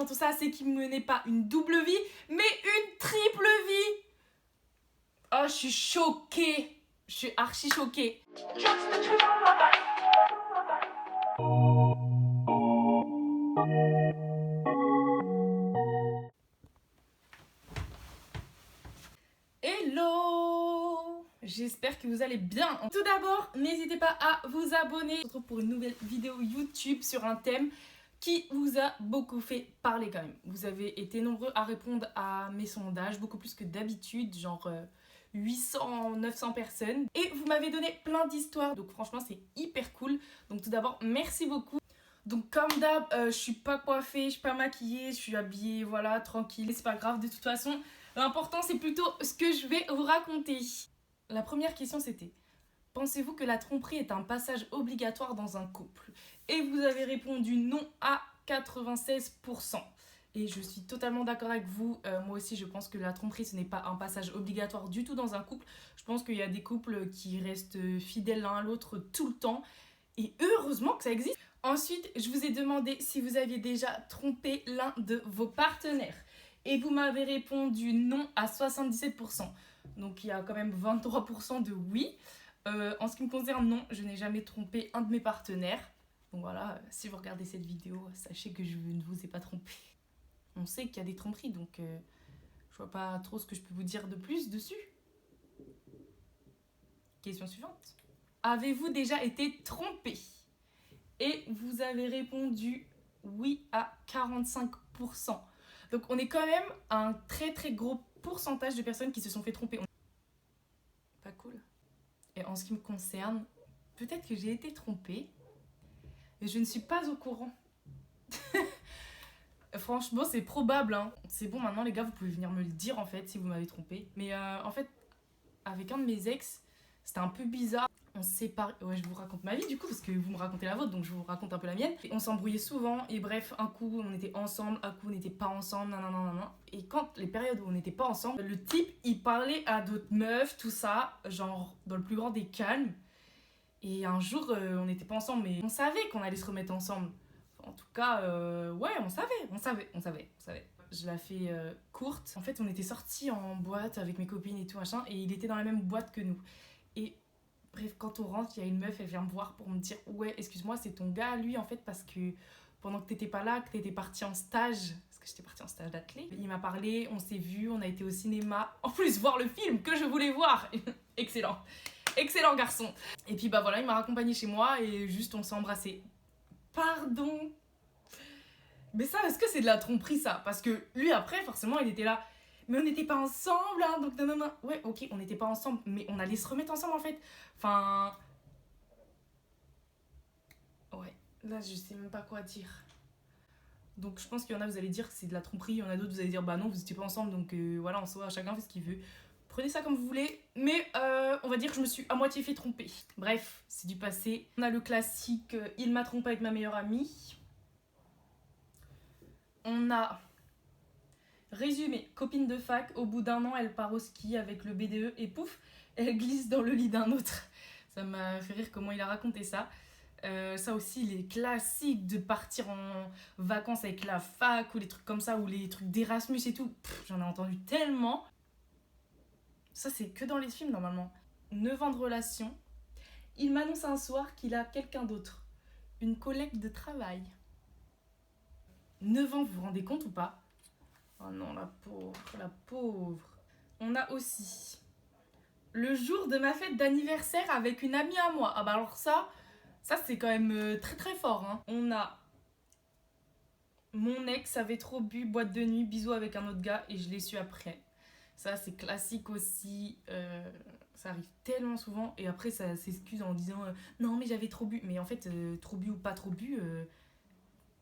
dans tout ça, c'est qu'il ne menait pas une double vie, mais une triple vie. Oh, je suis choquée. Je suis archi choquée. Hello! J'espère que vous allez bien. Tout d'abord, n'hésitez pas à vous abonner. On se retrouve pour une nouvelle vidéo YouTube sur un thème qui vous a beaucoup fait parler quand même. Vous avez été nombreux à répondre à mes sondages, beaucoup plus que d'habitude, genre 800, 900 personnes. Et vous m'avez donné plein d'histoires, donc franchement c'est hyper cool. Donc tout d'abord, merci beaucoup. Donc comme d'hab, je suis pas coiffée, je suis pas maquillée, je suis habillée, voilà, tranquille. C'est pas grave, de toute façon, l'important c'est plutôt ce que je vais vous raconter. La première question c'était: pensez-vous que la tromperie est un passage obligatoire dans un couple? Et vous avez répondu non à 96%. Et je suis totalement d'accord avec vous. Moi aussi, je pense que la tromperie, ce n'est pas un passage obligatoire du tout dans un couple. Je pense qu'il y a des couples qui restent fidèles l'un à l'autre tout le temps. Et heureusement que ça existe. Ensuite, je vous ai demandé si vous aviez déjà trompé l'un de vos partenaires. Et vous m'avez répondu non à 77%. Donc il y a quand même 23% de oui. En ce qui me concerne, non, je n'ai jamais trompé un de mes partenaires. Donc voilà, si vous regardez cette vidéo, sachez que je ne vous ai pas trompé. On sait qu'il y a des tromperies, donc je vois pas trop ce que je peux vous dire de plus dessus. Question suivante. Avez-vous déjà été trompé? Et vous avez répondu oui à 45%. Donc on est quand même à un très très gros pourcentage de personnes qui se sont fait tromper. Pas cool. Et en ce qui me concerne, peut-être que j'ai été trompée, mais je ne suis pas au courant. Franchement, c'est probable, hein. C'est bon, maintenant les gars, vous pouvez venir me le dire en fait si vous m'avez trompé. Mais en fait, avec un de mes ex, c'était un peu bizarre. On se sépare. Ouais, je vous raconte ma vie du coup, parce que vous me racontez la vôtre, donc je vous raconte un peu la mienne. Et on s'embrouillait souvent, et bref, un coup on était ensemble, un coup on n'était pas ensemble, nanana. Et quand les périodes où on n'était pas ensemble, le type il parlait à d'autres meufs, tout ça, genre dans le plus grand des calmes. Et un jour, on n'était pas ensemble, mais on savait qu'on allait se remettre ensemble. En tout cas, ouais, on savait. Je la fais courte. En fait, on était sortis en boîte avec mes copines et tout machin, et il était dans la même boîte que nous. Et bref, quand on rentre, il y a une meuf, elle vient me voir pour me dire: ouais, excuse-moi, c'est ton gars, lui, en fait, parce que pendant que t'étais pas là, que t'étais partie en stage, parce que j'étais partie en stage d'athlé, il m'a parlé, on s'est vu, on a été au cinéma, en plus voir le film que je voulais voir. Excellent garçon. Et puis bah voilà, il m'a raccompagné chez moi et juste on s'est embrassé. Pardon. Mais ça, est-ce que c'est de la tromperie ça? Parce que lui après, forcément, il était là: mais on n'était pas ensemble, hein, donc non. Ouais, ok, on n'était pas ensemble, mais on allait se remettre ensemble en fait. Enfin... Ouais, là je sais même pas quoi dire. Donc je pense qu'il y en a, vous allez dire que c'est de la tromperie, il y en a d'autres, vous allez dire bah non, vous n'étiez pas ensemble, donc voilà, en soi, chacun fait ce qu'il veut. Prenez ça comme vous voulez, mais on va dire que je me suis à moitié fait tromper. Bref, c'est du passé. On a le classique il m'a trompé avec ma meilleure amie. On a résumé, copine de fac, au bout d'un an, elle part au ski avec le BDE et pouf, elle glisse dans le lit d'un autre. Ça m'a fait rire comment il a raconté ça. Ça aussi, les classiques de partir en vacances avec la fac ou les trucs comme ça, ou les trucs d'Erasmus et tout. J'en ai entendu tellement. Ça, c'est que dans les films normalement. 9 ans de relation. Il m'annonce un soir qu'il a quelqu'un d'autre. Une collègue de travail. 9 ans, vous vous rendez compte ou pas? Oh non, la pauvre, la pauvre. On a aussi le jour de ma fête d'anniversaire avec une amie à moi. Ah bah alors ça c'est quand même très très fort, hein. On a mon ex avait trop bu, boîte de nuit, bisous avec un autre gars et je l'ai su après. Ça c'est classique aussi, ça arrive tellement souvent et après ça s'excuse en disant non mais j'avais trop bu. Mais en fait trop bu ou pas trop bu,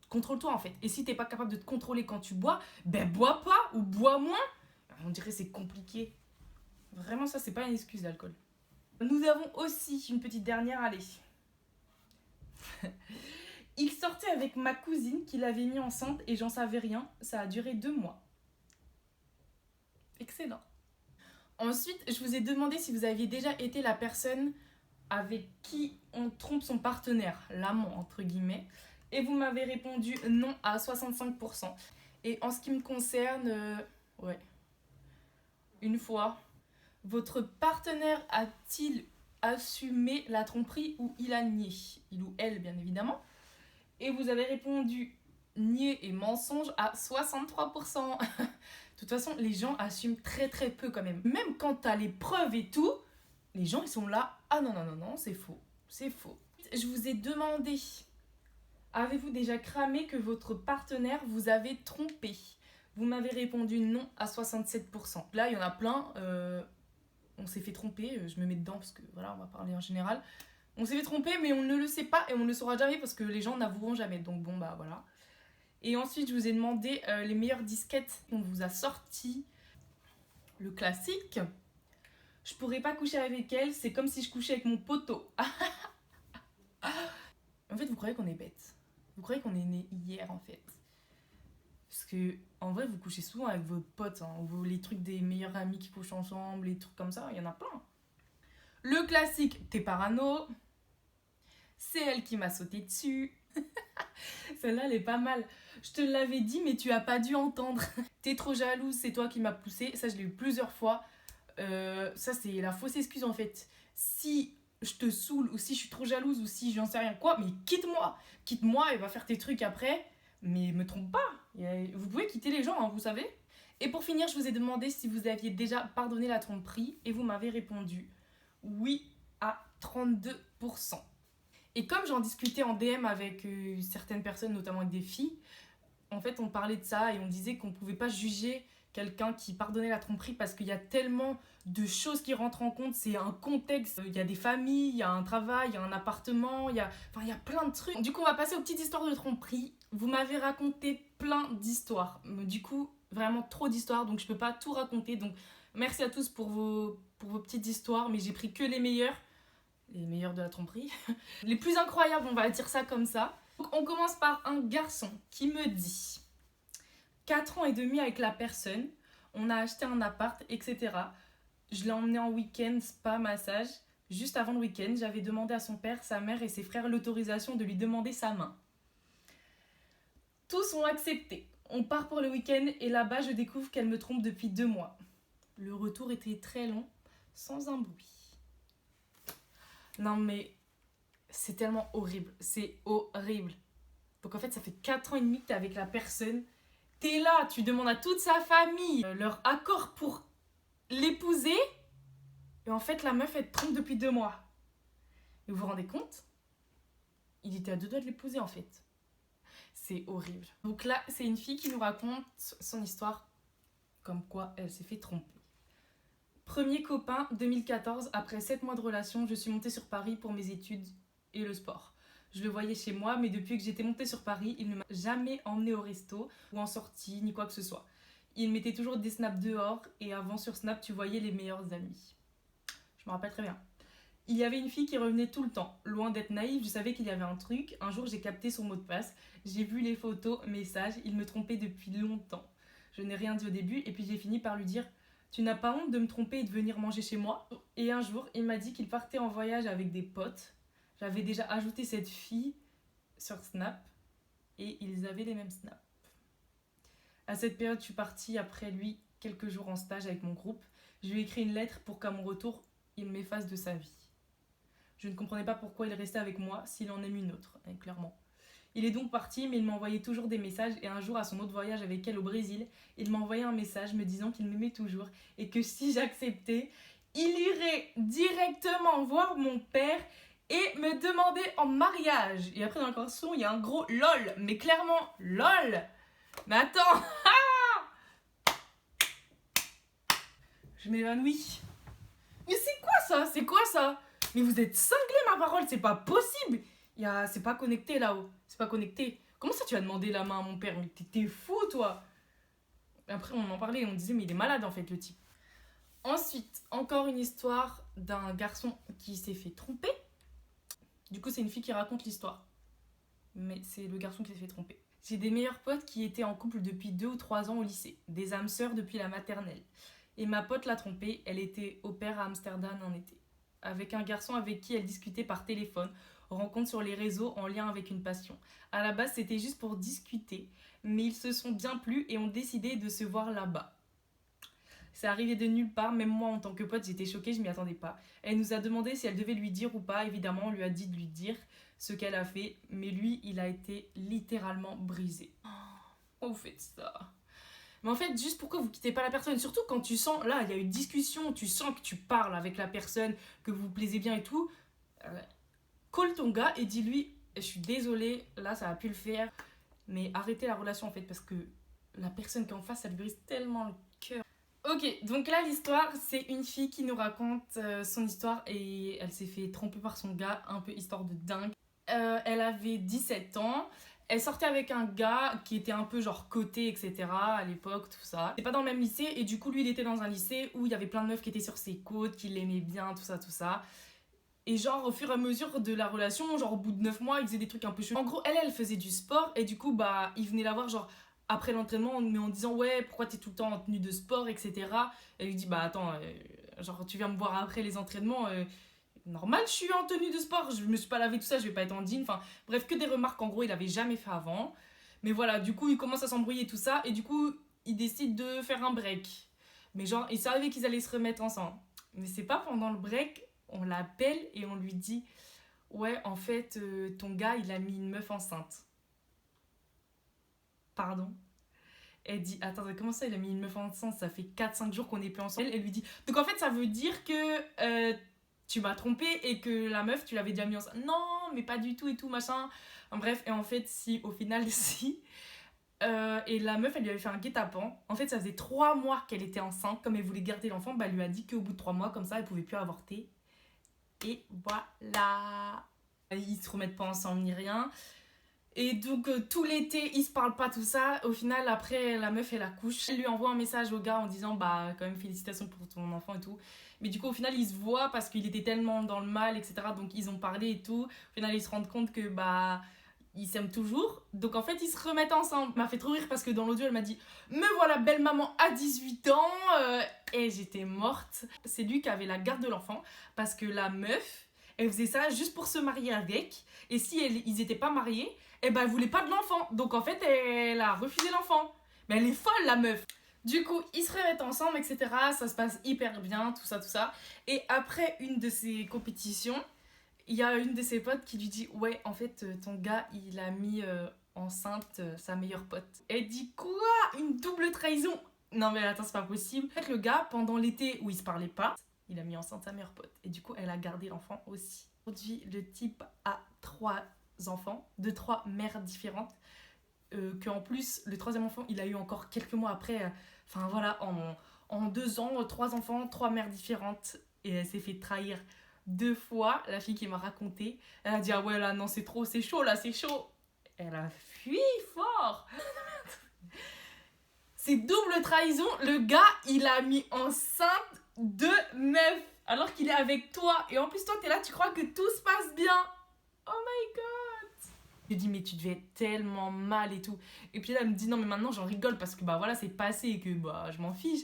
contrôle-toi en fait. Et si t'es pas capable de te contrôler quand tu bois, ben bois pas ou bois moins. On dirait c'est compliqué. Vraiment ça c'est pas une excuse l'alcool. Nous avons aussi une petite dernière, allez. Il sortait avec ma cousine qui l'avait mis enceinte et j'en savais rien. Ça a duré 2 mois. Excellent. Ensuite, je vous ai demandé si vous aviez déjà été la personne avec qui on trompe son partenaire, l'amant entre guillemets. Et vous m'avez répondu non à 65%. Et en ce qui me concerne, ouais. Une fois, votre partenaire a-t-il assumé la tromperie ou il a nié? Il ou elle, bien évidemment. Et vous avez répondu nier et mensonge à 63%. De toute façon, les gens assument très très peu quand même. Même quand t'as les preuves et tout, les gens ils sont là. Ah non, non, non, non, c'est faux. C'est faux. Je vous ai demandé, avez-vous déjà cramé que votre partenaire vous avait trompé? Vous m'avez répondu non à 67%. Là, il y en a plein. On s'est fait tromper. Je me mets dedans parce que voilà, on va parler en général. On s'est fait tromper, mais on ne le sait pas et on ne le saura jamais parce que les gens n'avoueront jamais. Donc bon, bah voilà. Et ensuite, je vous ai demandé les meilleures disquettes qu'on vous a sorties. Le classique. Je pourrais pas coucher avec elle, c'est comme si je couchais avec mon poteau. En fait, vous croyez qu'on est bête. Vous croyez qu'on est né hier, en fait. Parce que, en vrai, vous couchez souvent avec vos potes. Hein. Les trucs des meilleurs amis qui couchent ensemble, les trucs comme ça, il y en a plein. Le classique, t'es parano. C'est elle qui m'a sauté dessus. Celle-là, elle est pas mal. Je te l'avais dit, mais tu as pas dû entendre. T'es trop jalouse, c'est toi qui m'as poussé. Ça, je l'ai eu plusieurs fois. Ça, c'est la fausse excuse, en fait. Si je te saoule, ou si je suis trop jalouse, ou si j'en sais rien quoi, mais quitte-moi. Quitte-moi et va faire tes trucs après. Mais me trompe pas. Vous pouvez quitter les gens, hein, vous savez. Et pour finir, je vous ai demandé si vous aviez déjà pardonné la tromperie. Et vous m'avez répondu oui à 32%. Et comme j'en discutais en DM avec certaines personnes, notamment avec des filles, en fait, on parlait de ça et on disait qu'on ne pouvait pas juger quelqu'un qui pardonnait la tromperie parce qu'il y a tellement de choses qui rentrent en compte. C'est un contexte, il y a des familles, il y a un travail, il y a un appartement, il y a plein de trucs. Du coup, on va passer aux petites histoires de tromperie. Vous m'avez raconté plein d'histoires. Du coup, vraiment trop d'histoires, donc je ne peux pas tout raconter. Donc, merci à tous pour vos petites histoires, mais j'ai pris que les meilleures. Les meilleurs de la tromperie. Les plus incroyables, on va dire ça comme ça. Donc, on commence par un garçon qui me dit 4 ans et demi avec la personne, on a acheté un appart, etc. Je l'ai emmené en week-end, spa, massage. Juste avant le week-end, j'avais demandé à son père, sa mère et ses frères l'autorisation de lui demander sa main. Tous ont accepté. On part pour le week-end et là-bas, je découvre qu'elle me trompe depuis 2 mois. Le retour était très long, sans un bruit. Non mais c'est tellement horrible, c'est horrible. Donc en fait ça fait 4 ans et demi que t'es avec la personne, t'es là, tu demandes à toute sa famille leur accord pour l'épouser, et en fait la meuf elle te trompe depuis 2 mois. Et vous vous rendez compte? Il était à 2 doigts de l'épouser en fait. C'est horrible. Donc là c'est une fille qui nous raconte son histoire, comme quoi elle s'est fait tromper. Premier copain, 2014, après 7 mois de relation, je suis montée sur Paris pour mes études et le sport. Je le voyais chez moi, mais depuis que j'étais montée sur Paris, il ne m'a jamais emmenée au resto ou en sortie, ni quoi que ce soit. Il mettait toujours des snaps dehors et avant sur Snap, tu voyais les meilleurs amis. Je me rappelle très bien. Il y avait une fille qui revenait tout le temps. Loin d'être naïve, je savais qu'il y avait un truc. Un jour, j'ai capté son mot de passe. J'ai vu les photos, messages. Il me trompait depuis longtemps. Je n'ai rien dit au début et puis j'ai fini par lui dire « Tu n'as pas honte de me tromper et de venir manger chez moi ?» Et un jour, il m'a dit qu'il partait en voyage avec des potes. J'avais déjà ajouté cette fille sur Snap et ils avaient les mêmes snaps. À cette période, je suis partie après lui quelques jours en stage avec mon groupe. Je lui ai écrit une lettre pour qu'à mon retour, il m'efface de sa vie. Je ne comprenais pas pourquoi il restait avec moi s'il en aime une autre, clairement. Il est donc parti, mais il m'envoyait toujours des messages et un jour, à son autre voyage avec elle au Brésil, il m'a envoyé un message me disant qu'il m'aimait toujours et que si j'acceptais, il irait directement voir mon père et me demander en mariage. Et après, dans la conversation, il y a un gros LOL, mais clairement, LOL. Mais attends, je m'évanouis. Mais c'est quoi ça? C'est quoi ça? Mais vous êtes cinglés, ma parole, c'est pas possible. C'est pas connecté là-haut. C'est pas connecté. Comment ça tu as demandé la main à mon père? Mais t'es fou, toi. Après, on en parlait et on disait, mais il est malade en fait, le type. Ensuite, encore une histoire d'un garçon qui s'est fait tromper. Du coup, c'est une fille qui raconte l'histoire. Mais c'est le garçon qui s'est fait tromper. J'ai des meilleurs potes qui étaient en couple depuis 2 ou 3 ans au lycée. Des âmes sœurs depuis la maternelle. Et ma pote l'a trompée. Elle était au pair à Amsterdam en été. Avec un garçon avec qui elle discutait par téléphone. rencontre sur les réseaux en lien avec une passion. À la base, c'était juste pour discuter, mais ils se sont bien plu et ont décidé de se voir là-bas. C'est arrivé de nulle part, même moi en tant que pote, j'étais choquée, je m'y attendais pas. Elle nous a demandé si elle devait lui dire ou pas, évidemment, on lui a dit de lui dire ce qu'elle a fait, mais lui, il a été littéralement brisé. Oh, vous faites ça. Mais en fait, juste pourquoi vous quittez pas la personne? Surtout quand tu sens, là, il y a une discussion, tu sens que tu parles avec la personne, que vous vous plaisez bien et tout. Call ton gars et dis-lui, je suis désolée, là, ça a pu le faire, mais arrêtez la relation en fait, parce que la personne qui est en face, ça lui brise tellement le cœur. Ok, donc là, l'histoire, c'est une fille qui nous raconte son histoire et elle s'est fait tromper par son gars, un peu histoire de dingue. Elle avait 17 ans. Elle sortait avec un gars qui était un peu genre coté, etc. à l'époque, tout ça. C'est pas dans le même lycée et du coup, lui, il était dans un lycée où il y avait plein de meufs qui étaient sur ses côtes, qui l'aimaient bien, tout ça, tout ça. Et genre, au fur et à mesure de la relation, genre au bout de 9 mois, il faisait des trucs un peu chelous. En gros, elle faisait du sport et du coup, bah, il venait la voir genre après l'entraînement, mais en disant ouais, pourquoi t'es tout le temps en tenue de sport, etc. Elle lui dit bah attends, genre tu viens me voir après les entraînements. Normal, je suis en tenue de sport, je me suis pas lavé tout ça, je vais pas être en jean. Enfin, bref, que des remarques en gros, il avait jamais fait avant. Mais voilà, du coup, il commence à s'embrouiller tout ça et du coup, il décide de faire un break. Mais genre, il savait qu'ils allaient se remettre ensemble. Mais c'est pas pendant le break, on l'appelle et on lui dit ouais, en fait, ton gars, il a mis une meuf enceinte. Pardon. Elle dit attends, comment ça, il a mis une meuf enceinte? Ça fait 4-5 jours qu'on est plus ensemble. Elle lui dit donc en fait, ça veut dire que tu m'as trompé et que la meuf, tu l'avais déjà mis enceinte. Non, mais pas du tout et tout, machin. Bref, et en fait, si, au final, si. Et la meuf, elle lui avait fait un guet-apens. En fait, ça faisait 3 mois qu'elle était enceinte. Comme elle voulait garder l'enfant, bah, elle lui a dit qu'au bout de 3 mois, comme ça, elle pouvait plus avorter. Et voilà. Ils se remettent pas ensemble ni rien. Et donc, tout l'été, ils se parlent pas, tout ça. Au final, après, la meuf, elle accouche. Elle lui envoie un message au gars en disant, bah, quand même, félicitations pour ton enfant et tout. Mais du coup, au final, ils se voient parce qu'il était tellement dans le mal, etc. Donc, ils ont parlé et tout. Au final, ils se rendent compte que, bah, ils s'aiment toujours. Donc, en fait, ils se remettent ensemble. Ça m'a fait trop rire parce que dans l'audio, elle m'a dit, me voilà belle maman à 18 ans. Et j'étais morte. C'est lui qui avait la garde de l'enfant parce que la meuf, elle faisait ça juste pour se marier avec. Et si ils étaient pas mariés, eh ben, elle voulait pas de l'enfant. Donc, en fait, elle a refusé l'enfant. Mais elle est folle, la meuf. Du coup, ils se remettent ensemble, etc. Ça se passe hyper bien, tout ça, tout ça. Et après une de ces compétitions, il y a une de ses potes qui lui dit ouais, en fait, ton gars, il a mis enceinte sa meilleure pote. Elle dit quoi? Une double trahison? Non mais attends, c'est pas possible. En fait, le gars, pendant l'été où ils se parlaient pas, il a mis enceinte sa meilleure pote. Et du coup, elle a gardé l'enfant aussi. Aujourd'hui, le type a 3 enfants, de 3 mères différentes. Qu'en plus, le 3e enfant, il a eu encore quelques mois après. Enfin voilà, en 2 ans, 3 enfants, 3 mères différentes. Et elle s'est fait trahir 2 fois. La fille qui m'a raconté, elle a dit ah ouais là non c'est trop, c'est chaud là, c'est chaud. Elle a fui fort. C'est double trahison. Le gars, il a mis enceinte 2 meufs alors qu'il est avec toi. Et en plus toi t'es là, tu crois que tout se passe bien. Oh my god. Je lui dis mais tu devais être tellement mal et tout. Et puis là elle me dit non mais maintenant j'en rigole parce que bah voilà c'est passé et que bah je m'en fiche.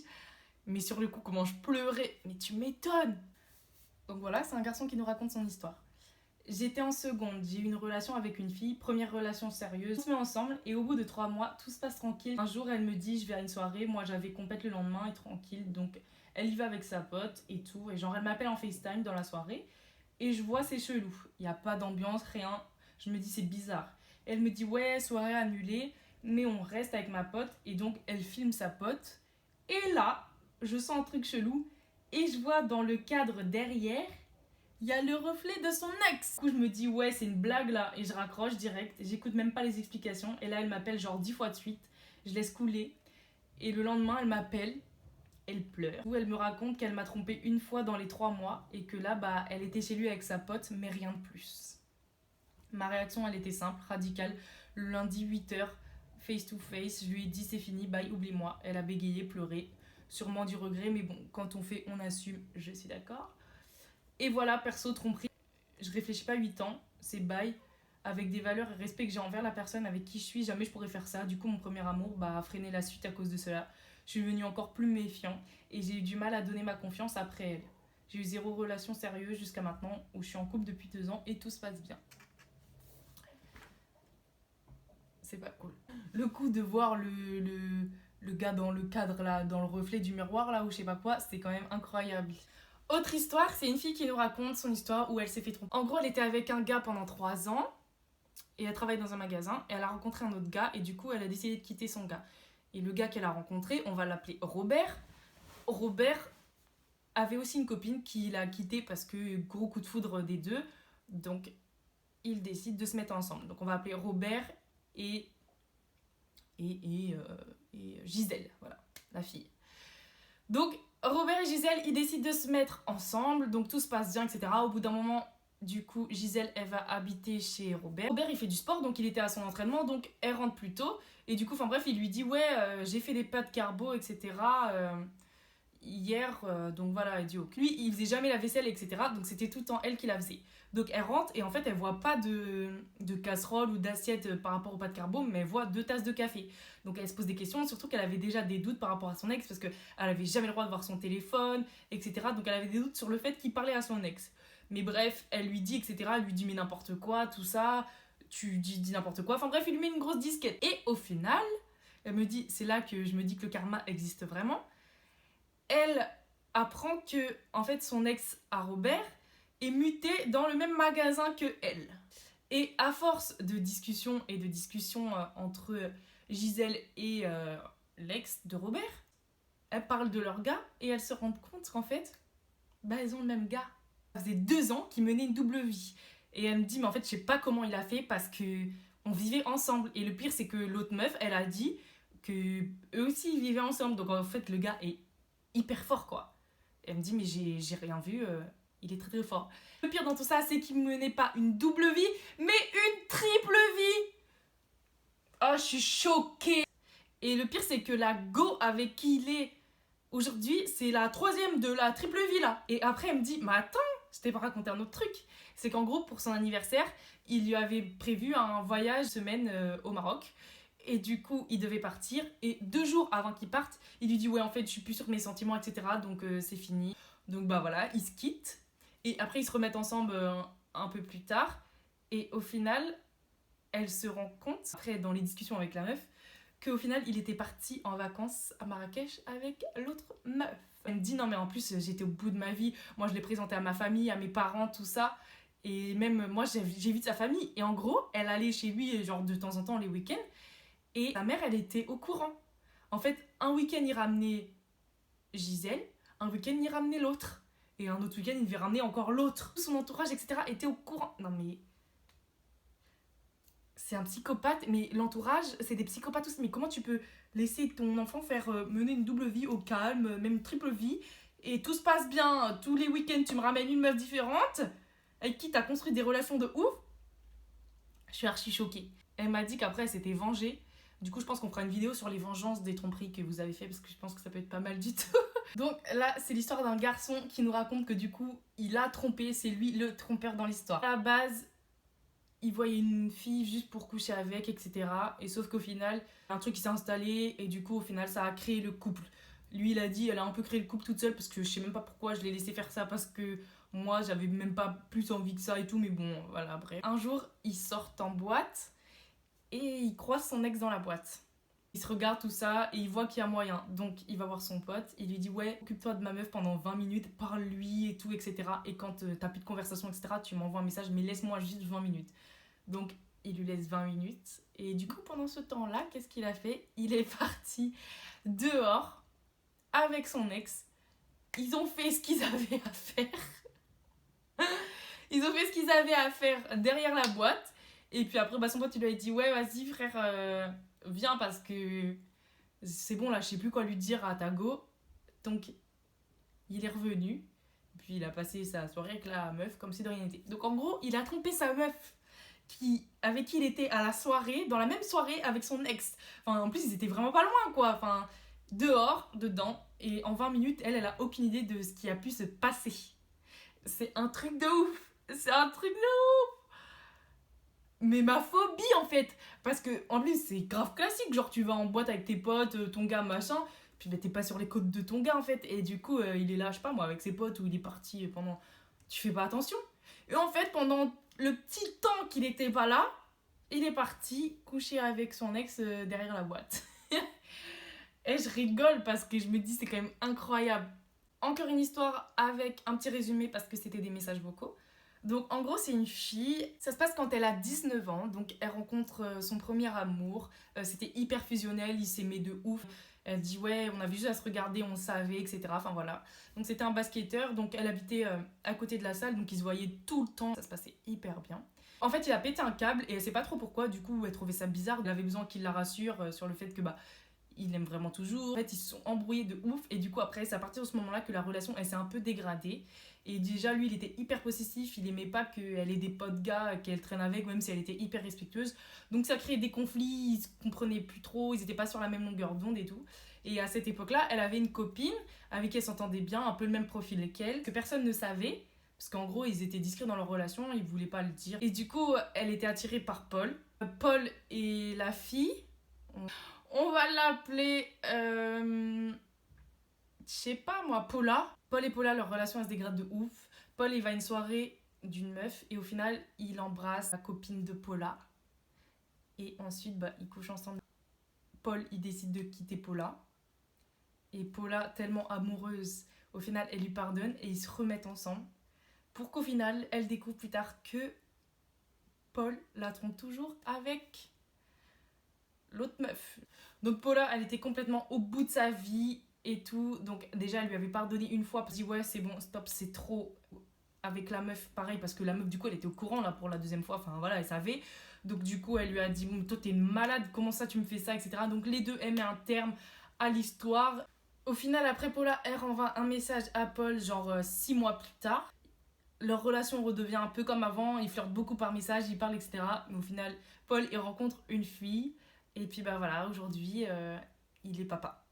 Mais sur le coup comment je pleurais. Mais tu m'étonnes. Donc voilà, c'est un garçon qui nous raconte son histoire. J'étais en seconde, j'ai eu une relation avec une fille, première relation sérieuse. On se met ensemble et au bout de 3 mois, tout se passe tranquille. Un jour, elle me dit, je vais à une soirée, moi j'avais compète le lendemain et tranquille. Donc elle y va avec sa pote et tout. Et genre, elle m'appelle en FaceTime dans la soirée et je vois c'est chelou. Il n'y a pas d'ambiance, rien. Je me dis, c'est bizarre. Elle me dit, ouais, soirée annulée, mais on reste avec ma pote. Et donc, elle filme sa pote. Et là, je sens un truc chelou. Et je vois dans le cadre derrière, il y a le reflet de son ex. Du coup, je me dis, ouais, c'est une blague là. Et je raccroche direct. J'écoute même pas les explications. Et là, elle m'appelle genre 10 fois de suite. Je laisse couler. Et le lendemain, elle m'appelle. Elle pleure. Du coup, elle me raconte qu'elle m'a trompée une fois dans les 3 mois. Et que là, bah, elle était chez lui avec sa pote, mais rien de plus. Ma réaction, elle était simple, radicale. Le lundi, 8h, face to face, je lui ai dit, c'est fini, bye, oublie-moi. Elle a bégayé, pleuré. Sûrement du regret, mais bon, quand on fait, on assume, je suis d'accord. Et voilà, perso, tromperie. Je réfléchis pas 8 ans, c'est bye. Avec des valeurs et respect que j'ai envers la personne avec qui je suis, jamais je pourrais faire ça. Du coup, mon premier amour a freiné la suite à cause de cela. Je suis devenue encore plus méfiant et j'ai eu du mal à donner ma confiance après elle. J'ai eu 0 relation sérieuse jusqu'à maintenant, où je suis en couple depuis 2 ans et tout se passe bien. C'est pas cool. Le coup de voir le gars dans le cadre là, dans le reflet du miroir là, ou je sais pas quoi, c'est quand même incroyable. Autre histoire, c'est une fille qui nous raconte son histoire où elle s'est fait tromper. En gros, elle était avec un gars pendant 3 ans et elle travaille dans un magasin et elle a rencontré un autre gars et du coup, elle a décidé de quitter son gars. Et le gars qu'elle a rencontré, on va l'appeler Robert. Robert avait aussi une copine qui l'a quitté parce que gros coup de foudre des deux. Donc, ils décident de se mettre ensemble. Donc, on va appeler Robert et Gisèle, voilà, la fille. Donc, Robert et Gisèle, ils décident de se mettre ensemble, donc tout se passe bien, etc. Au bout d'un moment, du coup, Gisèle, elle va habiter chez Robert. Robert, il fait du sport, donc il était à son entraînement, donc elle rentre plus tôt. Et du coup, enfin bref, il lui dit, ouais, j'ai fait des pâtes carbo, etc. Hier, donc voilà, elle dit ok. Lui, il faisait jamais la vaisselle, etc. Donc c'était tout le temps elle qui la faisait. Donc elle rentre et en fait, elle voit pas de casserole ou d'assiette par rapport aux pâtes carbo, mais elle voit 2 tasses de café. Donc elle se pose des questions, surtout qu'elle avait déjà des doutes par rapport à son ex, parce qu'elle avait jamais le droit de voir son téléphone, etc. Donc elle avait des doutes sur le fait qu'il parlait à son ex. Mais bref, elle lui dit, etc. Elle lui dit mais n'importe quoi, tout ça, tu dis n'importe quoi. Enfin bref, il lui met une grosse disquette. Et au final, elle me dit, c'est là que je me dis que le karma existe vraiment. Elle apprend que en fait son ex à Robert est muté dans le même magasin que elle. Et à force de discussion entre Gisèle et l'ex de Robert, elles parlent de leur gars et elles se rendent compte qu'en fait, elles ont le même gars. Ça faisait 2 ans qu'ils menaient une double vie. Et elle me dit, mais en fait, je sais pas comment il a fait parce que on vivait ensemble. Et le pire, c'est que l'autre meuf, elle a dit que eux aussi, ils vivaient ensemble. Donc en fait, le gars est hyper fort, quoi. Et elle me dit, mais j'ai rien vu, il est très très fort. Le pire dans tout ça, c'est qu'il menait pas une double vie, mais une triple vie. Oh, je suis choquée. Et le pire, c'est que la go avec qui il est aujourd'hui, c'est la 3e de la triple vie, là. Et après, elle me dit, mais attends, je t'ai pas raconté un autre truc. C'est qu'en gros, pour son anniversaire, il lui avait prévu un voyage semaine au Maroc. Et du coup, il devait partir. Et 2 jours avant qu'il parte, il lui dit, ouais, en fait, je suis plus sur mes sentiments, etc. Donc, c'est fini. Donc, bah voilà, ils se quittent. Et après, ils se remettent ensemble un peu plus tard. Et au final, elle se rend compte, après, dans les discussions avec la meuf, qu'au final, il était parti en vacances à Marrakech avec l'autre meuf. Elle me dit, non, mais en plus, j'étais au bout de ma vie. Moi, je l'ai présenté à ma famille, à mes parents, tout ça. Et même, moi, j'ai vu de sa famille. Et en gros, elle allait chez lui, genre, de temps en temps, les week-ends. Et sa mère, elle était au courant. En fait, un week-end, il ramenait Gisèle, un week-end, il ramenait l'autre. Et un autre week-end, il devait ramener encore l'autre. Son entourage, etc., était au courant. Non, mais... c'est un psychopathe, mais l'entourage, c'est des psychopathes aussi. Mais comment tu peux laisser ton enfant faire mener une double vie au calme, même triple vie, et tout se passe bien, tous les week-ends, tu me ramènes une meuf différente, avec qui t'as construit des relations de ouf? Je suis archi choquée. Elle m'a dit qu'après, elle s'était vengée. Du coup, je pense qu'on fera une vidéo sur les vengeances des tromperies que vous avez fait, parce que je pense que ça peut être pas mal du tout. Donc là, c'est l'histoire d'un garçon qui nous raconte que du coup, il a trompé, c'est lui le trompeur dans l'histoire. À la base, il voyait une fille juste pour coucher avec, etc. Et sauf qu'au final, un truc qui s'est installé, et du coup, au final, ça a créé le couple. Lui, il a dit, elle a un peu créé le couple toute seule, parce que je sais même pas pourquoi je l'ai laissé faire ça, parce que moi, j'avais même pas plus envie que ça et tout, mais bon, voilà, bref. Un jour, ils sortent en boîte, et il croise son ex dans la boîte. Il se regarde tout ça et il voit qu'il y a moyen. Donc il va voir son pote, il lui dit ouais, occupe-toi de ma meuf pendant 20 minutes, parle-lui et tout, etc. Et quand t'as plus de conversation, etc., tu m'envoies un message, mais laisse-moi juste 20 minutes. Donc il lui laisse 20 minutes. Et du coup, pendant ce temps-là, qu'est-ce qu'il a fait? Il est parti dehors avec son ex. Ils ont fait ce qu'ils avaient à faire. Ils ont fait ce qu'ils avaient à faire derrière la boîte. Et puis après, son pote, il lui a dit ouais, vas-y frère, viens parce que c'est bon là, je sais plus quoi lui dire à ta go. Donc il est revenu. Puis il a passé sa soirée avec la meuf comme si de rien n'était. Donc en gros, il a trompé sa meuf avec qui il était à la soirée, dans la même soirée avec son ex. Enfin, en plus, ils étaient vraiment pas loin, quoi. Enfin, dehors, dedans. Et en 20 minutes, elle a aucune idée de ce qui a pu se passer. C'est un truc de ouf. C'est un truc de ouf. mais ma phobie en fait. Parce que en plus, c'est grave classique. Genre, tu vas en boîte avec tes potes, ton gars, machin. Puis bah, t'es pas sur les côtes de ton gars en fait. Et du coup, il est là, je sais pas moi, avec ses potes ou il est parti pendant. Tu fais pas attention. Et en fait, pendant le petit temps qu'il était pas là, il est parti coucher avec son ex derrière la boîte. Et je rigole parce que je me dis, c'est quand même incroyable. Encore une histoire avec un petit résumé parce que c'était des messages vocaux. Donc en gros c'est une fille, ça se passe quand elle a 19 ans, donc elle rencontre son premier amour, c'était hyper fusionnel, il s'aimait de ouf. Elle dit ouais on avait juste à se regarder, on savait, etc. Enfin voilà. Donc c'était un basketteur, donc elle habitait à côté de la salle, donc ils se voyaient tout le temps, ça se passait hyper bien. En fait il a pété un câble et elle sait pas trop pourquoi, du coup elle trouvait ça bizarre, elle avait besoin qu'il la rassure sur le fait que bah il l'aime vraiment toujours. En fait, ils se sont embrouillés de ouf. Et du coup, après, c'est à partir de ce moment-là que la relation, elle s'est un peu dégradée. Et déjà, lui, il était hyper possessif. Il aimait pas qu'elle ait des potes gars qu'elle traîne avec, même si elle était hyper respectueuse. Donc, ça créait des conflits. Ils se comprenaient plus trop. Ils étaient pas sur la même longueur d'onde et tout. Et à cette époque-là, elle avait une copine avec qui elle s'entendait bien, un peu le même profil qu'elle, que personne ne savait. Parce qu'en gros, ils étaient discrets dans leur relation. Ils voulaient pas le dire. Et du coup, elle était attirée par Paul. Paul et la fille... On va l'appeler, je sais pas moi, Paula. Paul et Paula, leur relation elle se dégrade de ouf. Paul il va à une soirée d'une meuf et au final il embrasse la copine de Paula. Et ensuite bah, ils couchent ensemble. Paul il décide de quitter Paula. Et Paula, tellement amoureuse, au final elle lui pardonne et ils se remettent ensemble. Pour qu'au final elle découvre plus tard que Paul la trompe toujours avec l'autre meuf. Donc Paula, elle était complètement au bout de sa vie et tout. Donc déjà, elle lui avait pardonné une fois. Elle dit ouais, c'est bon, stop, c'est trop. Avec la meuf, pareil, parce que la meuf, du coup, elle était au courant là pour la deuxième fois. Enfin voilà, elle savait. Donc du coup, elle lui a dit, toi, t'es malade, comment ça, tu me fais ça, etc. Donc les deux aimaient un terme à l'histoire. Au final, après Paula, elle renvoie un message à Paul, genre 6 mois plus tard. Leur relation redevient un peu comme avant. Ils flirtent beaucoup par message, ils parlent, etc. Mais au final, Paul, il rencontre une fille. Et puis bah voilà, aujourd'hui, il est papa.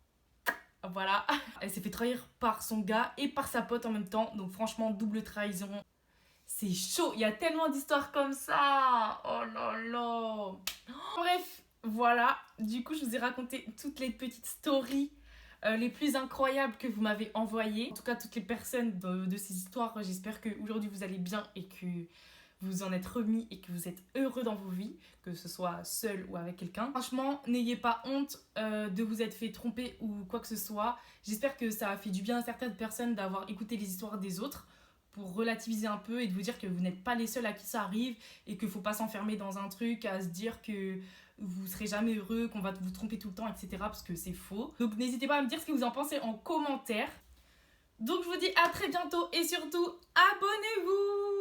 Voilà. Elle s'est fait trahir par son gars et par sa pote en même temps. Donc franchement, double trahison. C'est chaud. Il y a tellement d'histoires comme ça. Oh là là. Bref, voilà. Du coup, je vous ai raconté toutes les petites stories les plus incroyables que vous m'avez envoyées. En tout cas, toutes les personnes de ces histoires. J'espère qu'aujourd'hui, vous allez bien et que vous en êtes remis et que vous êtes heureux dans vos vies, que ce soit seul ou avec quelqu'un. Franchement, n'ayez pas honte de vous être fait tromper ou quoi que ce soit. J'espère que ça a fait du bien à certaines personnes d'avoir écouté les histoires des autres pour relativiser un peu et de vous dire que vous n'êtes pas les seuls à qui ça arrive et qu'il ne faut pas s'enfermer dans un truc, à se dire que vous serez jamais heureux, qu'on va vous tromper tout le temps, etc. parce que c'est faux. Donc n'hésitez pas à me dire ce que vous en pensez en commentaire. Donc je vous dis à très bientôt et surtout, abonnez-vous!